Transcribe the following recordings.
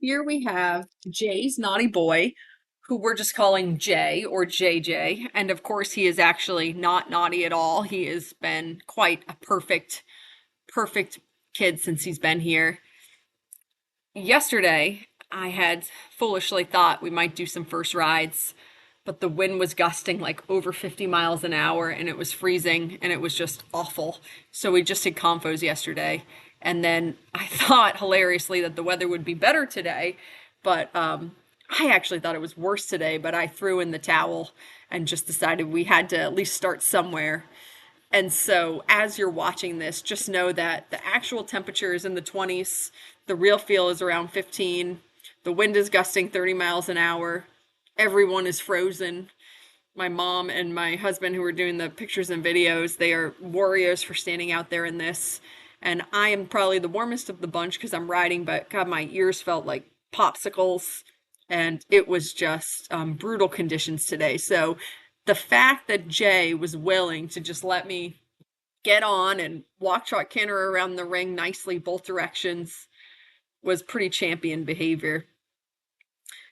Here we have Jay's naughty boy, who we're just calling Jay or JJ. And of course, he is actually not naughty at all. He has been quite a perfect kid since he's been here. Yesterday, I had foolishly thought we might do some first rides, but the wind was gusting like over 50 miles an hour and it was freezing and it was just awful. So we just did confos yesterday. And then I thought hilariously that the weather would be better today, but I actually thought it was worse today, but I threw in the towel and just decided we had to at least start somewhere. And so, as you're watching this, just know that the actual temperature is in the 20s. The real feel is around 15. The wind is gusting 30 miles an hour. Everyone is frozen. My mom and my husband, who are doing the pictures and videos, they are warriors for standing out there in this. And I am probably the warmest of the bunch because I'm riding, but God, my ears felt like popsicles. And it was just brutal conditions today. So the fact that Jay was willing to just let me get on and walk Trot Canter around the ring nicely both directions was pretty champion behavior.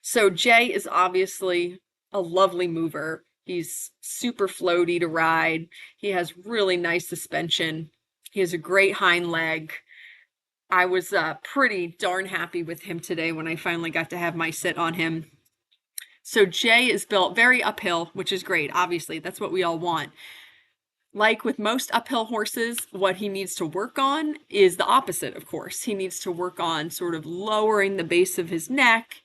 So Jay is obviously a lovely mover. He's super floaty to ride. He has really nice suspension. He has a great hind leg. I was pretty darn happy with him today when I finally got to have my sit on him. So Jay is built very uphill, which is great. Obviously, that's what we all want. Like with most uphill horses, what he needs to work on is the opposite, of course. He needs to work on sort of lowering the base of his neck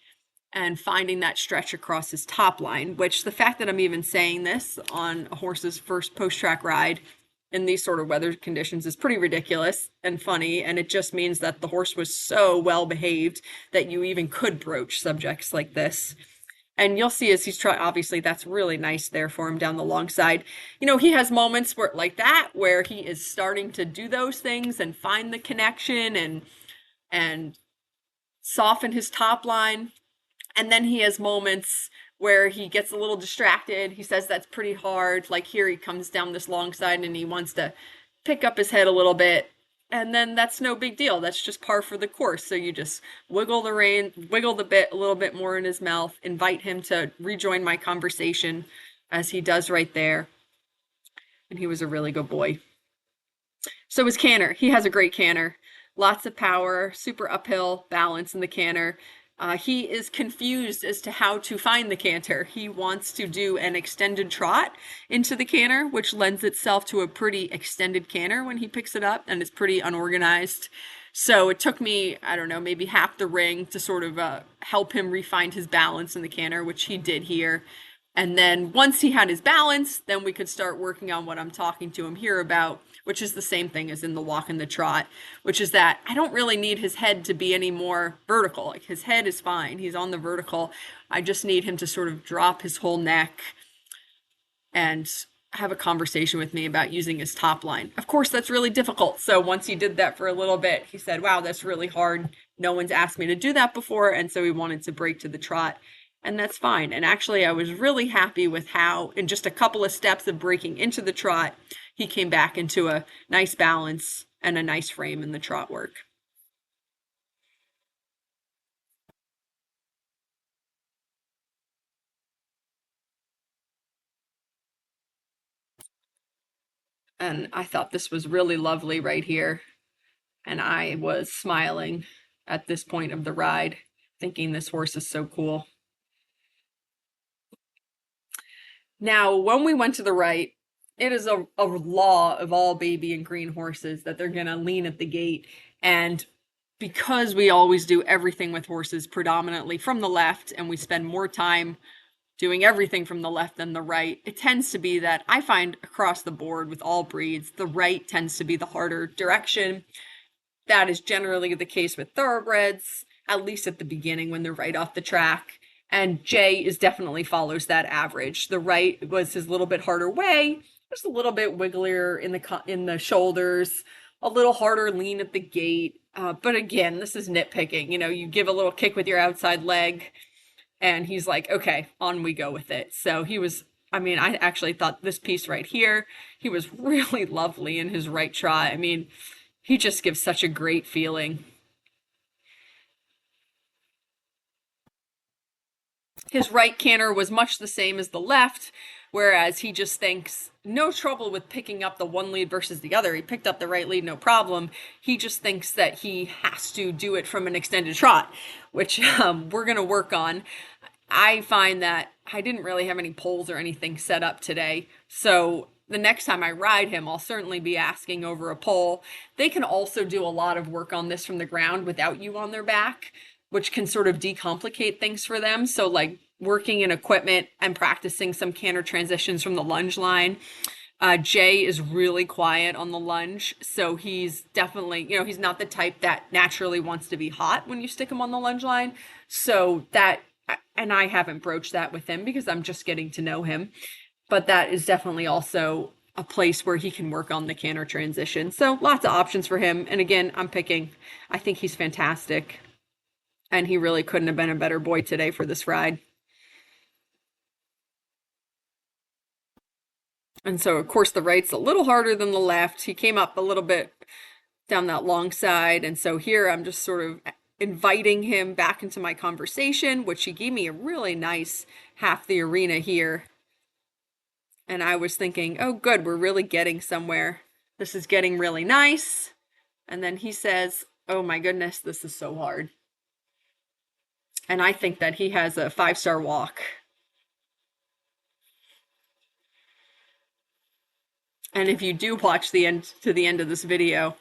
and finding that stretch across his top line, which the fact that I'm even saying this on a horse's first post-track ride in these sort of weather conditions is pretty ridiculous and funny, and it just means that the horse was so well behaved that you even could broach subjects like this. And you'll see as he's trying, obviously, that's really nice there for him down the long side. You know, he has moments where, like that, where he is starting to do those things and find the connection and soften his top line. And then he has moments where he gets a little distracted. He says that's pretty hard. Like here, he comes down this long side and he wants to pick up his head a little bit. And then that's no big deal. That's just par for the course. So you just wiggle the rein, wiggle the bit a little bit more in his mouth, invite him to rejoin my conversation as he does right there. And he was a really good boy. So his canter, he has a great canter. Lots of power, super uphill balance in the canter. He is confused as to how to find the canter. He wants to do an extended trot into the canter, which lends itself to a pretty extended canter when he picks it up, and it's pretty unorganized. So it took me, I don't know, maybe half the ring to sort of help him refine his balance in the canter, which he did here. And then once he had his balance, then we could start working on what I'm talking to him here about, which is the same thing as in the walk and the trot, which is that I don't really need his head to be any more vertical. Like his head is fine. He's on the vertical. I just need him to sort of drop his whole neck and have a conversation with me about using his top line. Of course, that's really difficult. So once he did that for a little bit, he said, wow, that's really hard. No one's asked me to do that before. And so he wanted to break to the trot. And that's fine. And actually, I was really happy with how, in just a couple of steps of breaking into the trot, he came back into a nice balance and a nice frame in the trot work. And I thought this was really lovely right here. And I was smiling at this point of the ride, thinking this horse is so cool. Now, when we went to the right, it is a law of all baby and green horses that they're going to lean at the gate. And because we always do everything with horses predominantly from the left and we spend more time doing everything from the left than the right, it tends to be that I find across the board with all breeds, the right tends to be the harder direction. That is generally the case with thoroughbreds, at least at the beginning when they're right off the track. And Jay is definitely follows that average. The right was his little bit harder way, just a little bit wigglier in the shoulders, a little harder lean at the gait. But again, this is nitpicking. You know, you give a little kick with your outside leg, and he's like, okay, on we go with it. So he was, I mean, I actually thought this piece right here, he was really lovely in his right trot. I mean, he just gives such a great feeling. His right canter was much the same as the left, whereas he just thinks no trouble with picking up the one lead versus the other. He picked up the right lead, no problem. He just thinks that he has to do it from an extended trot, which we're going to work on. I find that I didn't really have any poles or anything set up today, so the next time I ride him, I'll certainly be asking over a pole. They can also do a lot of work on this from the ground without you on their back, which can sort of decomplicate things for them. So like working in equipment and practicing some canter transitions from the lunge line. Jay is really quiet on the lunge, so he's definitely, he's not the type that naturally wants to be hot when you stick him on the lunge line. So that, and I haven't broached that with him because I'm just getting to know him, but that is definitely also a place where he can work on the canter transition. So lots of options for him. And again, I think he's fantastic. And he really couldn't have been a better boy today for this ride. And so, of course, the right's a little harder than the left. He came up a little bit down that long side. And so here I'm just sort of inviting him back into my conversation, which he gave me a really nice half the arena here. And I was thinking, oh, good, we're really getting somewhere. This is getting really nice. And then he says, oh my goodness, this is so hard. And I think that he has a 5-star walk. And if you do watch the end of this video,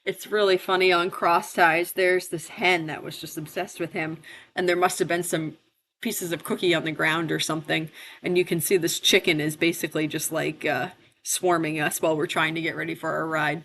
it's really funny on Cross Ties. There's this hen that was just obsessed with him, and there must have been some pieces of cookie on the ground or something. And you can see this chicken is basically just like swarming us while we're trying to get ready for our ride.